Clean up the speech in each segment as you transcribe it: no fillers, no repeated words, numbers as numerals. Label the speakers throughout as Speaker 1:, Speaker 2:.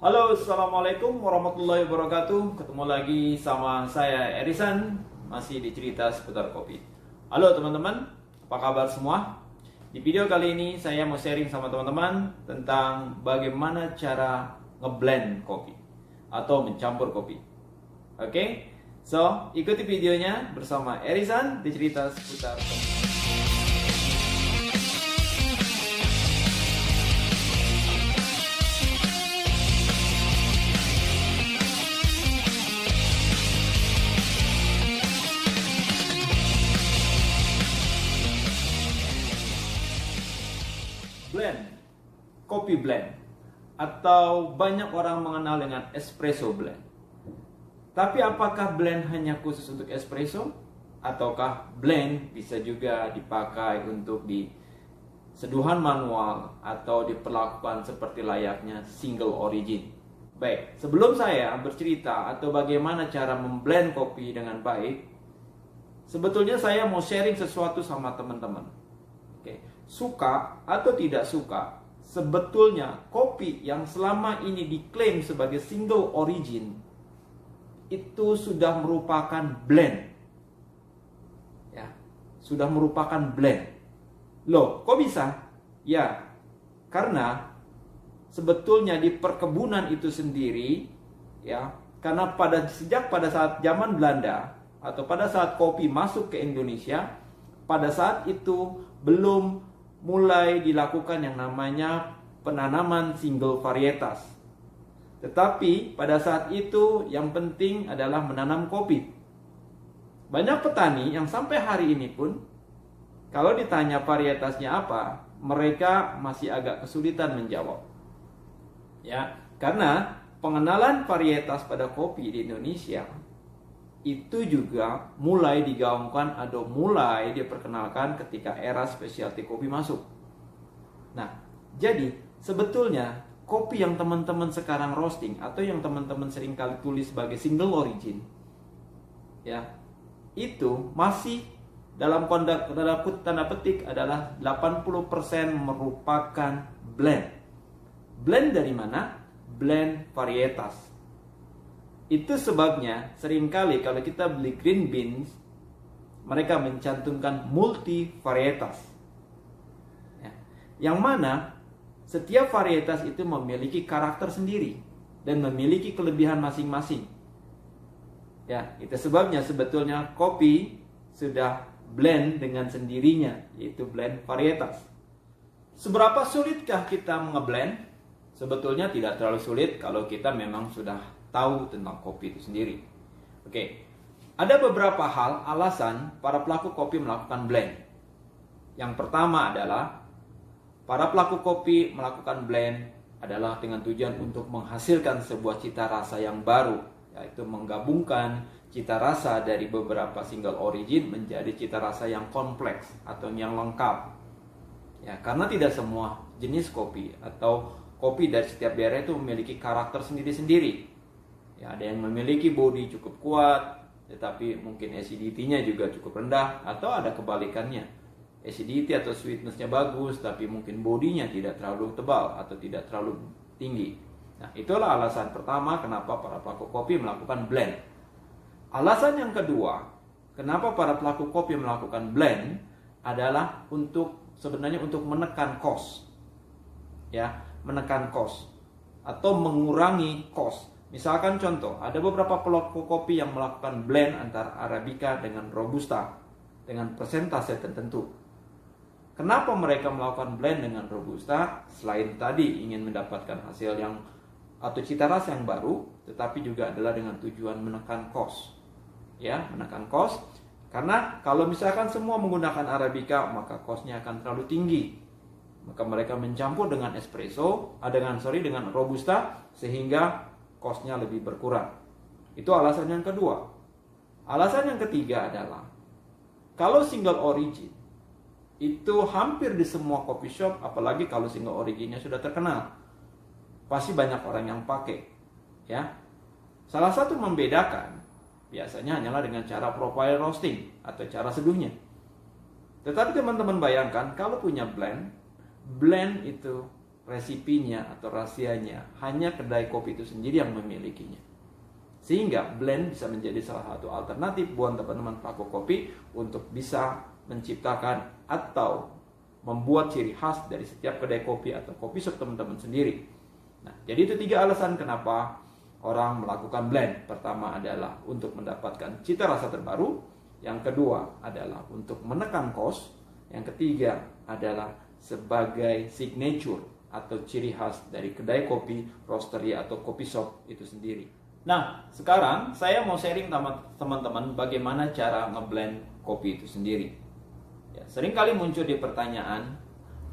Speaker 1: Halo, assalamualaikum warahmatullahi wabarakatuh. Ketemu lagi sama saya Erisan, masih di cerita seputar kopi. Halo teman-teman, apa kabar semua? Di video kali ini saya mau sharing sama teman-teman tentang bagaimana cara ngeblend kopi atau mencampur kopi. Oke, so ikuti videonya bersama Erisan di cerita seputar kopi. Blend, kopi blend, atau banyak orang mengenal dengan espresso blend. Tapi apakah blend hanya khusus untuk espresso? Ataukah blend bisa juga dipakai untuk di seduhan manual atau diperlakukan seperti layaknya single origin? Baik, sebelum saya bercerita atau bagaimana cara memblend kopi dengan baik, sebetulnya saya mau sharing sesuatu sama teman-teman. Suka atau tidak suka, sebetulnya kopi yang selama ini diklaim sebagai single origin itu sudah merupakan blend. Ya, sudah merupakan blend. Loh, kok bisa? Ya, karena sebetulnya di perkebunan itu sendiri, ya, karena sejak pada saat zaman Belanda atau pada saat kopi masuk ke Indonesia, pada saat itu belum mulai dilakukan yang namanya penanaman single varietas. Tetapi pada saat itu yang penting adalah menanam kopi. Banyak petani yang sampai hari ini pun kalau ditanya varietasnya apa, mereka masih agak kesulitan menjawab. Ya, karena pengenalan varietas pada kopi di Indonesia itu juga mulai digaungkan atau mulai diperkenalkan ketika era specialty kopi masuk. Nah, jadi sebetulnya kopi yang teman-teman sekarang roasting atau yang teman-teman sering kali tulis sebagai single origin, ya, itu masih dalam tanda petik adalah 80% merupakan blend. Blend dari mana? Blend varietas. Itu sebabnya seringkali kalau kita beli green beans, mereka mencantumkan multi varietas, ya, yang mana setiap varietas itu memiliki karakter sendiri dan memiliki kelebihan masing-masing. Ya, itu sebabnya sebetulnya kopi sudah blend dengan sendirinya, yaitu blend varietas. Seberapa sulitkah kita ngeblend? Sebetulnya tidak terlalu sulit kalau kita memang sudah tahu tentang kopi itu sendiri. Oke, ada beberapa hal alasan para pelaku kopi melakukan blend. Yang pertama adalah para pelaku kopi melakukan blend adalah dengan tujuan untuk menghasilkan sebuah cita rasa yang baru, yaitu menggabungkan cita rasa dari beberapa single origin menjadi cita rasa yang kompleks atau yang lengkap. Ya, karena tidak semua jenis kopi atau kopi dari setiap daerah itu memiliki karakter sendiri-sendiri. Ya, ada yang memiliki body cukup kuat, tetapi mungkin acidity-nya juga cukup rendah, atau ada kebalikannya. Acidity atau sweetness-nya bagus, tapi mungkin body-nya tidak terlalu tebal atau tidak terlalu tinggi. Nah, itulah alasan pertama kenapa para pelaku kopi melakukan blend. Alasan yang kedua, kenapa para pelaku kopi melakukan blend adalah sebenarnya untuk menekan cost. Ya, menekan cost atau mengurangi cost. Misalkan contoh, ada beberapa pelaku kopi yang melakukan blend antara Arabica dengan Robusta dengan persentase tertentu. Kenapa mereka melakukan blend dengan Robusta? Selain tadi ingin mendapatkan hasil yang atau cita rasa yang baru, tetapi juga adalah dengan tujuan menekan cost. Ya, menekan cost. Karena kalau misalkan semua menggunakan Arabica, maka costnya akan terlalu tinggi. Maka mereka mencampur dengan dengan Robusta sehingga costnya lebih berkurang. Itu alasan yang kedua. Alasan yang ketiga adalah kalau single origin itu hampir di semua coffee shop, apalagi kalau single originnya sudah terkenal, pasti banyak orang yang pakai. Ya, salah satu membedakan biasanya hanyalah dengan cara profile roasting atau cara seduhnya. Tetapi teman-teman bayangkan kalau punya blend itu resipinya atau rahasianya hanya kedai kopi itu sendiri yang memilikinya. Sehingga blend bisa menjadi salah satu alternatif buat teman-teman pelaku kopi untuk bisa menciptakan atau membuat ciri khas dari setiap kedai kopi atau kopi shop teman-teman sendiri. Nah, jadi itu 3 alasan kenapa orang melakukan blend. Pertama adalah untuk mendapatkan cita rasa terbaru. Yang kedua adalah untuk menekan cost. Yang ketiga adalah sebagai signature atau ciri khas dari kedai kopi, roastery atau kopi shop itu sendiri. Nah, sekarang saya mau sharing sama teman-teman bagaimana cara ngeblend kopi itu sendiri. Ya, sering kali muncul di pertanyaan,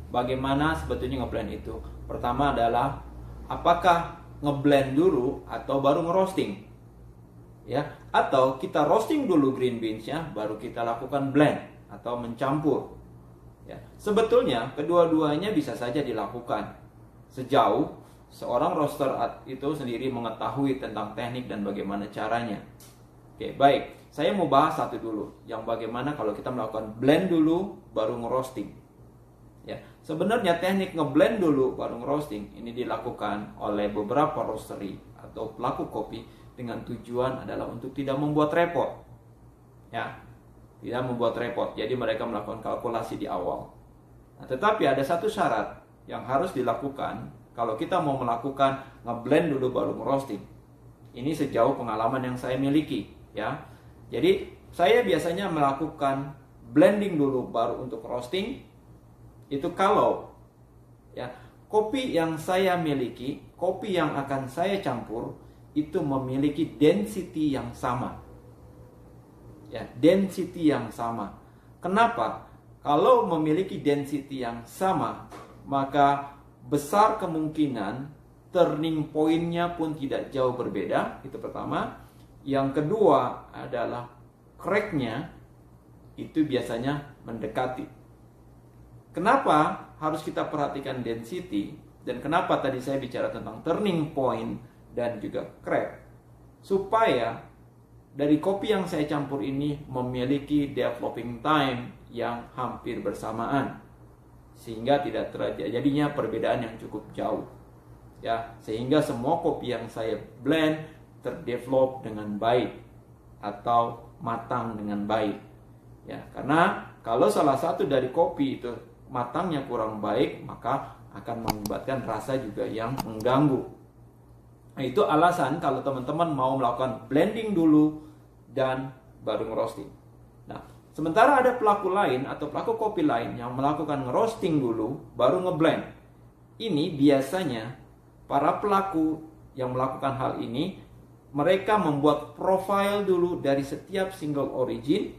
Speaker 1: bagaimana sebetulnya ngeblend itu? Pertama adalah, apakah ngeblend dulu atau baru ngeroasting? Ya, atau kita roasting dulu green beans-nya, baru kita lakukan blend atau mencampur. Ya, sebetulnya kedua-duanya bisa saja dilakukan sejauh seorang roaster itu sendiri mengetahui tentang teknik dan bagaimana caranya. Oke, baik. Saya mau bahas satu dulu, yang bagaimana kalau kita melakukan blend dulu baru ngeroasting. Ya, sebenarnya teknik ngeblend dulu baru ngeroasting ini dilakukan oleh beberapa roastery atau pelaku kopi dengan tujuan adalah untuk tidak membuat repot. Ya, tidak membuat repot. Jadi mereka melakukan kalkulasi di awal. Nah, tetapi ada satu syarat yang harus dilakukan kalau kita mau melakukan ngeblend dulu baru ngeroasting. Ini sejauh pengalaman yang saya miliki, ya. Jadi saya biasanya melakukan blending dulu baru untuk roasting. Itu kalau ya kopi yang saya miliki, kopi yang akan saya campur itu memiliki density yang sama. Ya, density yang sama. Kenapa? Kalau memiliki density yang sama, maka besar kemungkinan turning point-nya pun tidak jauh berbeda. Itu pertama. Yang kedua adalah crack-nya itu biasanya mendekati. Kenapa harus kita perhatikan density? Dan kenapa tadi saya bicara tentang turning point dan juga crack? Supaya dari kopi yang saya campur ini memiliki developing time yang hampir bersamaan. Sehingga tidak terjadinya perbedaan yang cukup jauh. Ya, sehingga semua kopi yang saya blend terdevelop dengan baik atau matang dengan baik. Ya, karena kalau salah satu dari kopi itu matangnya kurang baik, maka akan mengakibatkan rasa juga yang mengganggu. Nah, itu alasan kalau teman-teman mau melakukan blending dulu dan baru ngeroasting. Nah, sementara ada pelaku lain atau pelaku kopi lain yang melakukan ngeroasting dulu baru ngeblend. Ini biasanya para pelaku yang melakukan hal ini, mereka membuat profile dulu dari setiap single origin,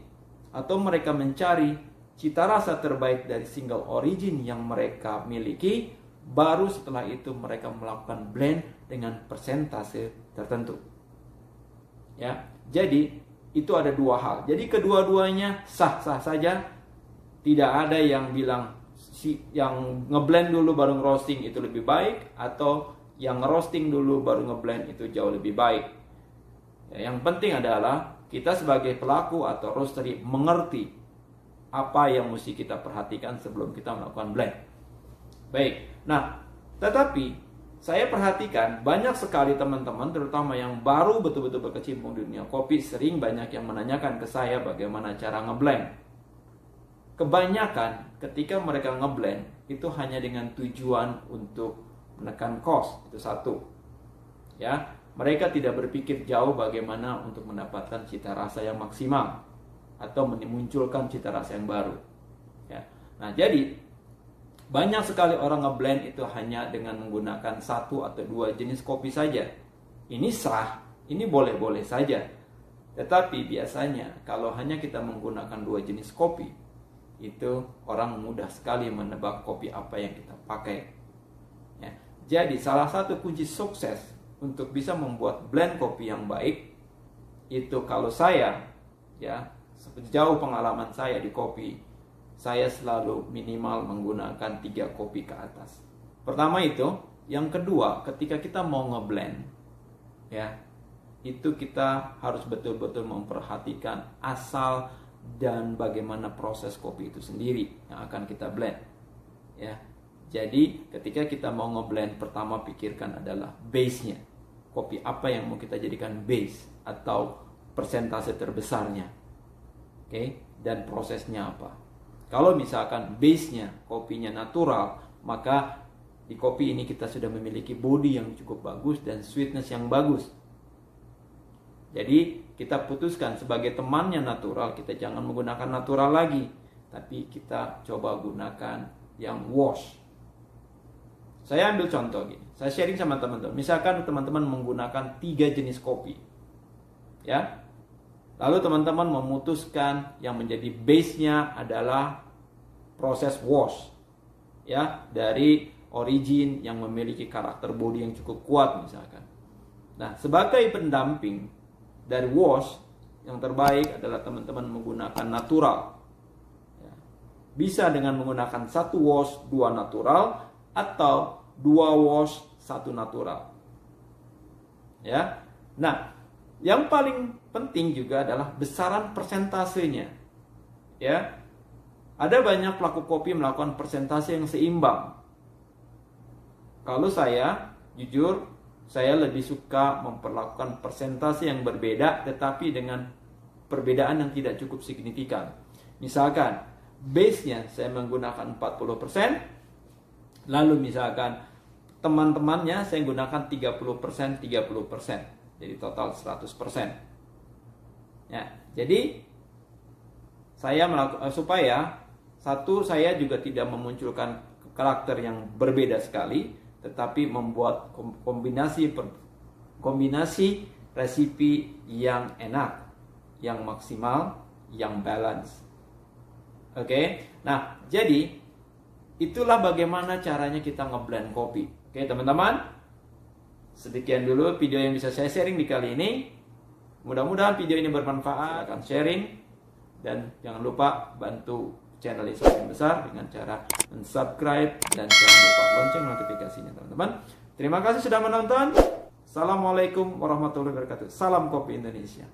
Speaker 1: atau mereka mencari cita rasa terbaik dari single origin yang mereka miliki, baru setelah itu mereka melakukan blend dengan persentase tertentu. Ya, jadi itu ada dua hal. Jadi kedua-duanya sah-sah saja. Tidak ada yang bilang yang ngeblend dulu baru ngeroasting itu lebih baik, atau yang ngeroasting dulu baru ngeblend itu jauh lebih baik. Ya, yang penting adalah kita sebagai pelaku atau roastery mengerti apa yang mesti kita perhatikan sebelum kita melakukan blend. Baik. Nah, tetapi saya perhatikan banyak sekali teman-teman, terutama yang baru betul-betul berkecimpung di dunia kopi, sering banyak yang menanyakan ke saya bagaimana cara ngeblend. Kebanyakan ketika mereka ngeblend itu hanya dengan tujuan untuk menekan cost, itu satu. Ya, mereka tidak berpikir jauh bagaimana untuk mendapatkan cita rasa yang maksimal atau memunculkan cita rasa yang baru. Ya. Nah, jadi banyak sekali orang ngeblend itu hanya dengan menggunakan 1 atau 2 jenis kopi saja. Ini sah, ini boleh-boleh saja. Tetapi biasanya kalau hanya kita menggunakan 2 jenis kopi, itu orang mudah sekali menebak kopi apa yang kita pakai. Ya. Jadi salah satu kunci sukses untuk bisa membuat blend kopi yang baik, itu kalau saya, ya, sejauh pengalaman saya di kopi, saya selalu minimal menggunakan 3 kopi ke atas. Pertama itu. Yang kedua, ketika kita mau ngeblend, ya, itu kita harus betul-betul memperhatikan asal dan bagaimana proses kopi itu sendiri yang akan kita blend. Ya, Jadi ketika kita mau ngeblend, pertama pikirkan adalah base-nya. Kopi apa yang mau kita jadikan base atau persentase terbesarnya. Oke, dan prosesnya apa. Kalau misalkan base-nya kopinya natural, maka di kopi ini kita sudah memiliki body yang cukup bagus dan sweetness yang bagus. Jadi kita putuskan sebagai temannya natural, kita jangan menggunakan natural lagi, tapi kita coba gunakan yang wash. Saya ambil contoh gini, saya sharing sama teman-teman. Misalkan teman-teman menggunakan 3 jenis kopi, ya. Lalu teman-teman memutuskan yang menjadi base-nya adalah proses wash, ya, dari origin yang memiliki karakter body yang cukup kuat misalkan. Nah, sebagai pendamping dari wash, yang terbaik adalah teman-teman menggunakan natural. Ya. Bisa dengan menggunakan 1 wash 2 natural, atau 2 wash 1 natural. Ya. Nah, yang paling penting juga adalah besaran persentasenya. Ya. Ada banyak pelaku kopi melakukan persentase yang seimbang. Kalau saya, jujur, saya lebih suka memperlakukan persentase yang berbeda, tetapi dengan perbedaan yang tidak cukup signifikan. Misalkan, base-nya saya menggunakan 40%, lalu misalkan teman-temannya saya gunakan 30%, 30%. Jadi total 100%. Ya, jadi saya melakukan supaya satu, saya juga tidak memunculkan karakter yang berbeda sekali, tetapi membuat kombinasi resipi yang enak, yang maksimal, yang balance. Oke. Nah, jadi itulah bagaimana caranya kita ngeblend kopi. Oke, teman-teman. Sekian dulu video yang bisa saya sharing di kali ini. Mudah-mudahan video ini bermanfaat. Silakan sharing dan jangan lupa bantu channel ini semakin besar dengan cara subscribe dan jangan lupa lonceng notifikasinya, teman-teman. Terima kasih sudah menonton. Assalamualaikum warahmatullahi wabarakatuh. Salam kopi Indonesia.